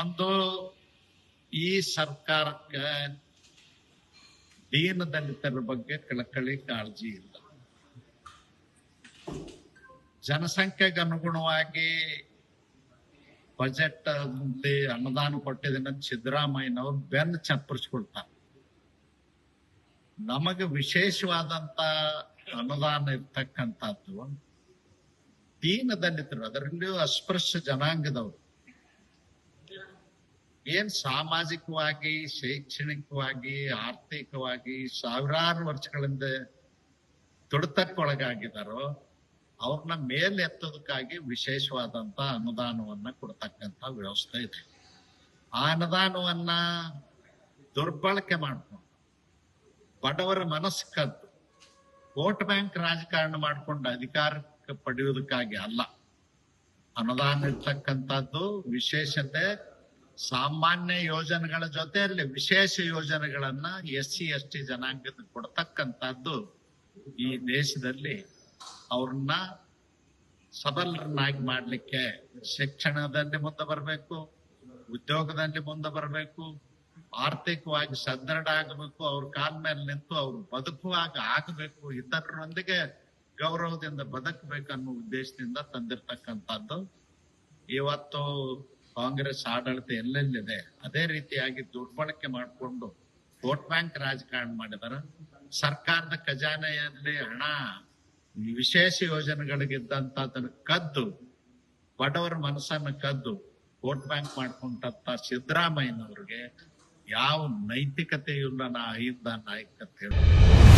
ಒಂದು, ಈ ಸರ್ಕಾರಕ್ಕೆ ದೀನ ದಲಿತರ ಬಗ್ಗೆ ಕಳಕಳಿ ಕಾಳಜಿ ಇಲ್ಲ. ಜನಸಂಖ್ಯೆಗೆ ಅನುಗುಣವಾಗಿ ಬಜೆಟ್ ಅನುದಾನ ಕೊಟ್ಟಿದ್ದೇನೆ ಸಿದ್ದರಾಮಯ್ಯನವ್ರು ಬೆನ್ನು ಚಪ್ಪರಿಸ್ಕೊಳ್ತಾರೆ. ನಮಗೆ ವಿಶೇಷವಾದಂತ ಅನುದಾನ ಇರ್ತಕ್ಕಂಥದ್ದು ದೀನ ದಲಿತರು, ಅದರಲ್ಲಿಯೂ ಅಸ್ಪೃಶ್ಯ ಜನಾಂಗದವರು ಏನ್ ಸಾಮಾಜಿಕವಾಗಿ, ಶೈಕ್ಷಣಿಕವಾಗಿ, ಆರ್ಥಿಕವಾಗಿ ಸಾವಿರಾರು ವರ್ಷಗಳಿಂದ ತುಡಿತಕ್ಕೊಳಗಾಗಿದ್ದಾರೋ ಅವ್ರನ್ನ ಮೇಲೆ ಎತ್ತೋದಕ್ಕಾಗಿ ವಿಶೇಷವಾದಂತ ಅನುದಾನವನ್ನ ಕೊಡ್ತಕ್ಕಂತ ವ್ಯವಸ್ಥೆ ಇದೆ. ಆ ಅನುದಾನವನ್ನ ದುರ್ಬಳಕೆ ಮಾಡ್ಕೊಂಡು ಬಡವರ ಮನಸ್ಸು ಕದ್ದು ವೋಟ್ ಬ್ಯಾಂಕ್ ರಾಜಕಾರಣ ಮಾಡ್ಕೊಂಡು ಅಧಿಕಾರಕ್ಕೆ ಪಡೆಯುವುದಕ್ಕಾಗಿ ಅಲ್ಲ. ಅನುದಾನ ಇರ್ತಕ್ಕಂಥದ್ದು ವಿಶೇಷತೆ ಸಾಮಾನ್ಯ ಯೋಜನೆಗಳ ಜೊತೆಯಲ್ಲಿ ವಿಶೇಷ ಯೋಜನೆಗಳನ್ನ SC ST ಜನಾಂಗದ ಕೊಡ್ತಕ್ಕಂಥದ್ದು ಈ ದೇಶದಲ್ಲಿ ಅವ್ರನ್ನ ಸಬಲರನ್ನಾಗಿ ಮಾಡ್ಲಿಕ್ಕೆ ಶಿಕ್ಷಣದಲ್ಲಿ ಮುಂದೆ ಬರಬೇಕು, ಉದ್ಯೋಗದಲ್ಲಿ ಮುಂದೆ ಬರಬೇಕು, ಆರ್ಥಿಕವಾಗಿ ಸದೃಢ ಆಗಬೇಕು, ಅವ್ರ ಕಾಲ ಮೇಲೆ ನಿಂತು ಅವ್ರು ಬದುಕುವಾಗ ಆಗಬೇಕು, ಇತರರೊಂದಿಗೆ ಗೌರವದಿಂದ ಬದುಕಬೇಕನ್ನೋ ಉದ್ದೇಶದಿಂದ ತಂದಿರ್ತಕ್ಕಂಥದ್ದು. ಇವತ್ತು ಕಾಂಗ್ರೆಸ್ ಆಡಳಿತ ಎಲ್ಲೆಲ್ಲಿದೆ ಅದೇ ರೀತಿಯಾಗಿ ದುರ್ಬಳಕೆ ಮಾಡಿಕೊಂಡು ವೋಟ್ ಬ್ಯಾಂಕ್ ರಾಜಕಾರಣ ಮಾಡಿದಾರ. ಸರ್ಕಾರದ ಖಜಾನೆಯಲ್ಲಿ ಹಣ ವಿಶೇಷ ಯೋಜನೆಗಳಿಗಿದ್ದಂತದನ್ನ ಕದ್ದು ಬಡವರ ಮನಸ್ಸನ್ನ ಕದ್ದು ವೋಟ್ ಬ್ಯಾಂಕ್ ಮಾಡ್ಕೊಂಡಂತ ಸಿದ್ದರಾಮಯ್ಯನವ್ರಿಗೆ ಯಾವ ನೈತಿಕತೆ ಇಲ್ಲ, ನಾ ಐದ ನಾಯಕತೆ ಹೇಳ